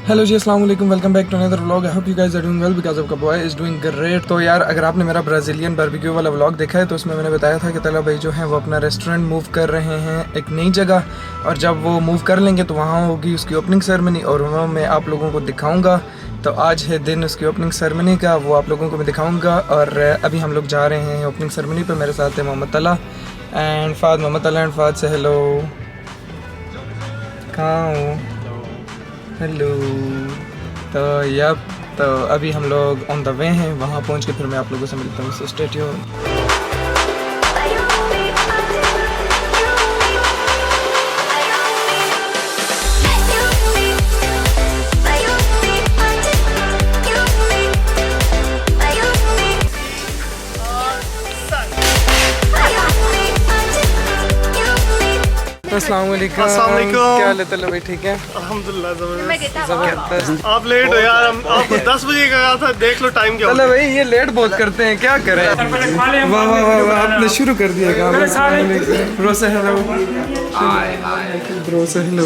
Hello ji, अस्सलाम वालेकुम, welcome back to another vlog. I hope you guys are doing well because आपका boy is doing great. तो यार, अगर आपने मेरा ब्राज़ीलियन बारबेक्यू वाला व्लॉग देखा है तो उसमें मैंने बताया था कि तला भाई जो हैं वो अपना रेस्टोरेंट मूव कर रहे हैं एक नई जगह, और जब वो मूव कर लेंगे तो वहाँ होगी उसकी ओपनिंग सेरेमनी और वो मैं आप लोगों को दिखाऊँगा। तो आज है दिन उसकी ओपनिंग सेरेमनी का, वो आप लोगों को मैं दिखाऊँगा। और अभी हम लोग जा रहे हैं ओपनिंग सेरेमनी पर। मेरे साथ है मोहम्मद तला एंड फ़ाद। मोहम्मद तला एंड फ़ाद से हेलो। कहाँ हो? हेलो। तो तो अभी हम लोग ऑन द वे हैं, वहाँ पहुँच के फिर मैं आप लोगों से मिलता हूँ। So stay tuned. अस्सलाम वालेकुम। क्या हाल है तला भाई? ठीक है अल्हम्दुलिल्लाह। ज़बरदस्त। आप लेट हो यार, हम आपको 10 बजे का कहा था, देख लो टाइम क्या हो तला गया। भाई ये लेट बहुत करते हैं, क्या करें। वाह वाह वाह वाह, आपने शुरू कर दिया काम। ब्रो से हेलो। ब्रो से हेलो।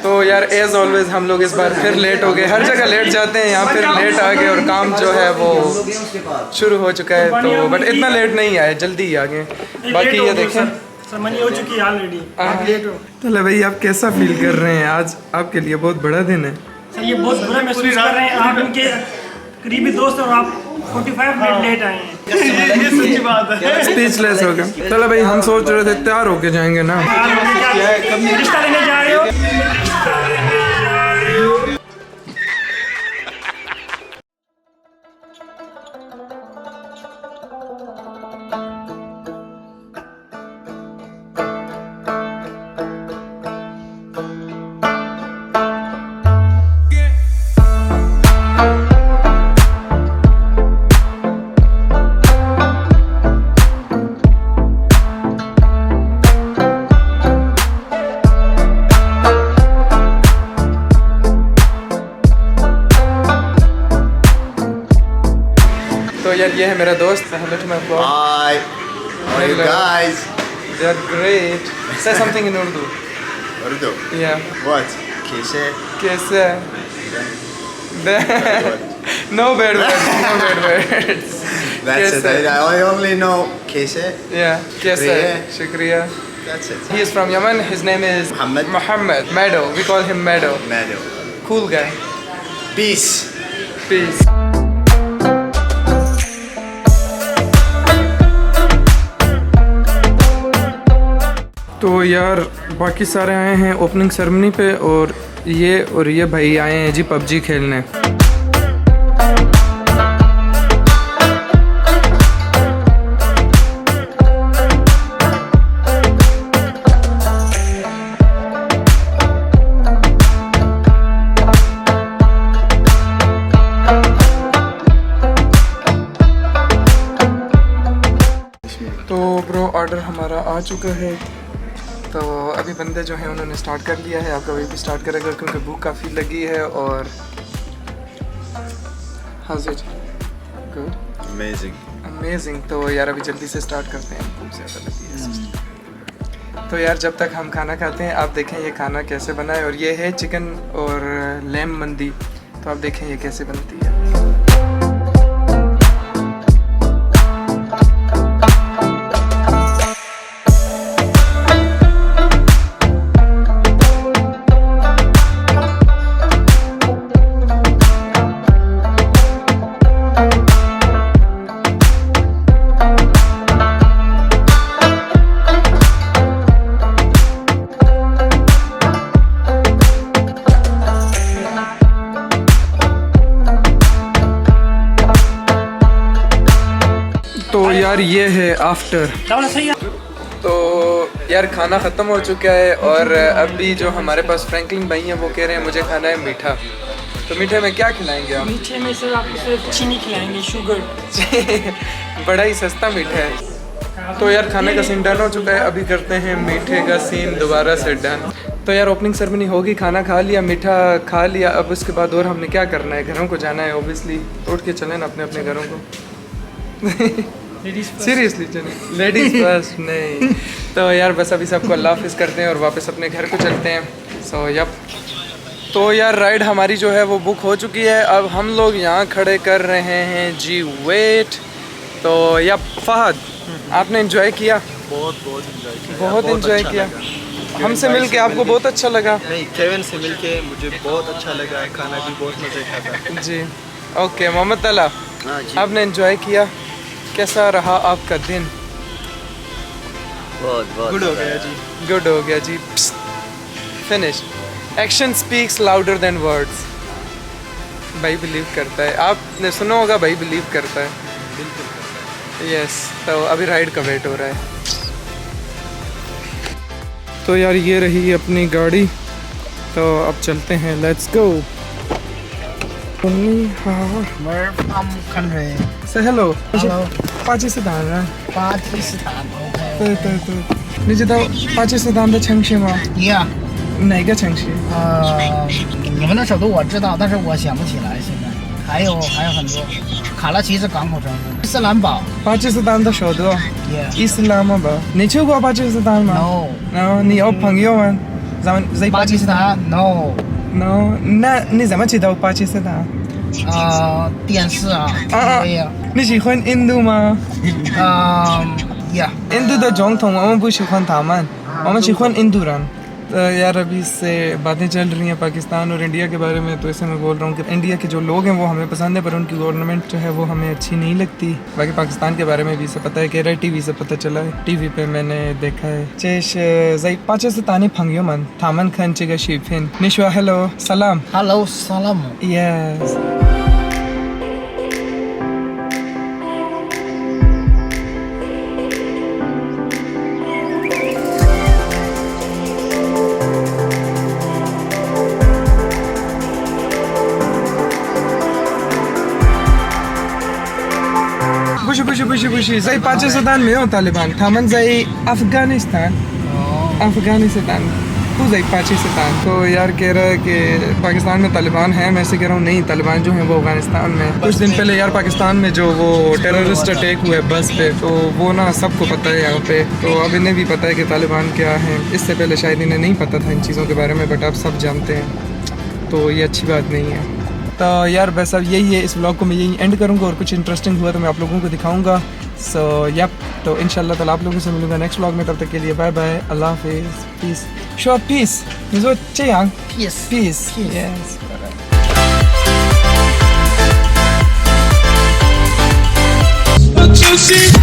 तो यार एज ऑलवेज हम लोग इस बार फिर लेट हो गए। हर जगह लेट जाते हैं, यहाँ फिर लेट आ गए और काम जो है वो शुरू हो चुका है। तो बट इतना लेट नहीं आए, जल्दी ही आ गए। बाकी ये देखें समझ हो चुकी है ऑलरेडी, आप लेट हो। तो भाई आप कैसा फील कर रहे हैं? आज आपके लिए बहुत बड़ा दिन है। सर ये बहुत बुरा महसूस कर रहे हैं, आप इनके करीबी दोस्त और आप 45 मिनट लेट आए हैं। ये सच्ची बात है। स्पीचलेस हो गए। चलो भाई, हम सोच रहे थे तैयार होके जाएंगे ना। रिश्ता लेने जा रहे हो? तो यार ये है मेरा दोस्त। Hello to my blog. Hi, how are you guys? They are great. Say something in Urdu. Urdu. Yeah. What? Kise? कैसे? No bad words. No bad words. That's it. I only know kise. Yeah. कैसे? शुक्रिया। शुक्रिया. That's it. He is from Yemen. His name is Mohammed. Mohammed Meadow. We call him Meadow. Manu. Cool guy. Peace. Peace. तो यार बाकी सारे आए हैं opening ceremony पे, और ये भाई आए हैं जी पबजी खेलने। तो ब्रो ऑर्डर हमारा आ चुका है। तो अभी बंदे जो हैं उन्होंने स्टार्ट कर लिया है। आपका वही भी स्टार्ट करेगा क्योंकि भूख काफ़ी लगी है। और how is good? Amazing. Amazing. तो यार अभी जल्दी से स्टार्ट करते हैं, भूख ज़्यादा लगी है। तो यार जब तक हम खाना खाते हैं आप देखें ये खाना कैसे बना है। और ये है चिकन और लैम मंदी। तो आप देखें ये कैसे बनती है। तो यार ये है आफ्टर। तो यार खाना ख़त्म हो चुका है और अभी जो हमारे पास फ्रैंकलिन भाई हैं वो कह रहे हैं मुझे खाना है मीठा। तो मीठे में क्या खिलाएंगे आप? मीठे में सर आपको सिर्फ चीनी खिलाएंगे, शुगर। बड़ा ही सस्ता मीठा है। तो यार खाने का सीन डन हो चुका है, अभी करते हैं मीठे का सीन दोबारा से डन। तो यार ओपनिंग सेरेमनी होगी, खाना खा लिया, मीठा खा लिया, अब उसके बाद और हमने क्या करना है, घरों को जाना है ओबियसली। उठ के चलें ना अपने अपने घरों को। सीरियसली चलें, लेडीज फर्स्ट नहीं। तो यार बस अभी सबको अल्लाह हाफिज़ करते हैं और वापस अपने घर को चलते हैं। सो यप, तो यार राइड हमारी जो है वो बुक हो चुकी है। अब हम लोग यहाँ खड़े कर रहे हैं जी वेट। तो यप फहद, आपने एंजॉय किया? बहुत एंजॉय किया। बहुत एंजॉय किया। हमसे मिल के आपको बहुत अच्छा लगा? नहीं, केविन से मिल के मुझे बहुत अच्छा लगा, खाना भी बहुत मज़े का था जी। ओके मोहम्मद तला, आपने एंजॉय किया? कैसा रहा आपका दिन? बहुत गुड हो गया जी। गुड हो गया जी। Finish. Action speaks louder than words. भाई बिलीव करता है, आपने सुना होगा, भाई बिलीव करता है। यस, तो अभी राइड का वेट हो रहा है। तो यार ये रही अपनी गाड़ी, तो अब चलते हैं, let's go. We're from country Say hello。 Hello。 巴基斯坦人。巴基斯坦 OK。 对对对，你知道巴基斯坦的城市吗？ Yeah。 哪个城市？ 你们的首都我知道，但是我想不起来现在。还有很多，卡拉奇是港口城市，伊斯兰堡。巴基斯坦的首都 Yeah。 伊斯兰堡。你去过巴基斯坦吗 No。 然后你有朋友吗？在巴基斯坦 No。 No， 那你怎么知道巴基斯坦？电视啊 TV 啊。你喜欢印度吗？ Yeah。 印度的总统我们不喜欢他们，我们喜欢印度人। तो यार अभी से बातें चल रही हैं पाकिस्तान और इंडिया के बारे में, तो इससे मैं बोल रहा हूँ कि इंडिया के जो लोग हैं वो हमें पसंद है, पर उनकी गवर्नमेंट जो है वो हमें अच्छी नहीं लगती। बाकी पाकिस्तान के बारे में भी से पता है कि टीवी से पता चला है, टीवी पे मैंने देखा है। चेश जै पाकिस्तानी फंगियोमन थामन खन चिगा शिफिन निशवा हेलो सलाम। Hello salam。 yes. बुशी在पाकिस्तान में हो तालिबान थामन在 अफगानिस्तान तो在पाकिस्तान। तो यार कह रहा है कि पाकिस्तान में तालिबान है, मैं ऐसे कह रहा हूँ नहीं, तालिबान जो है वो अफगानिस्तान में। कुछ दिन पहले यार पाकिस्तान में जो वो टेररिस्ट अटैक हुआ है बस पे, तो वो ना सबको पता है यहाँ पे। तो अब इन्हें भी पता है कि तालिबान क्या है, इससे पहले शायद इन्हें नहीं पता था इन चीज़ों के बारे में, बट अब सब जानते हैं, तो ये अच्छी बात नहीं है। तो यार बस अब यही है, इस व्लॉग को मैं यही एंड करूँगा, और कुछ इंटरेस्टिंग हुआ तो मैं आप लोगों को दिखाऊंगा। सो यप, तो इंशाल्लाह ताला आप लोगों से मिलूंगा नेक्स्ट व्लॉग में, तब तक के लिए बाय बाय, अल्लाह हाफिज़, पीस, शो पीस,你说这样 Peace。 peace Peace。 yes。 But you see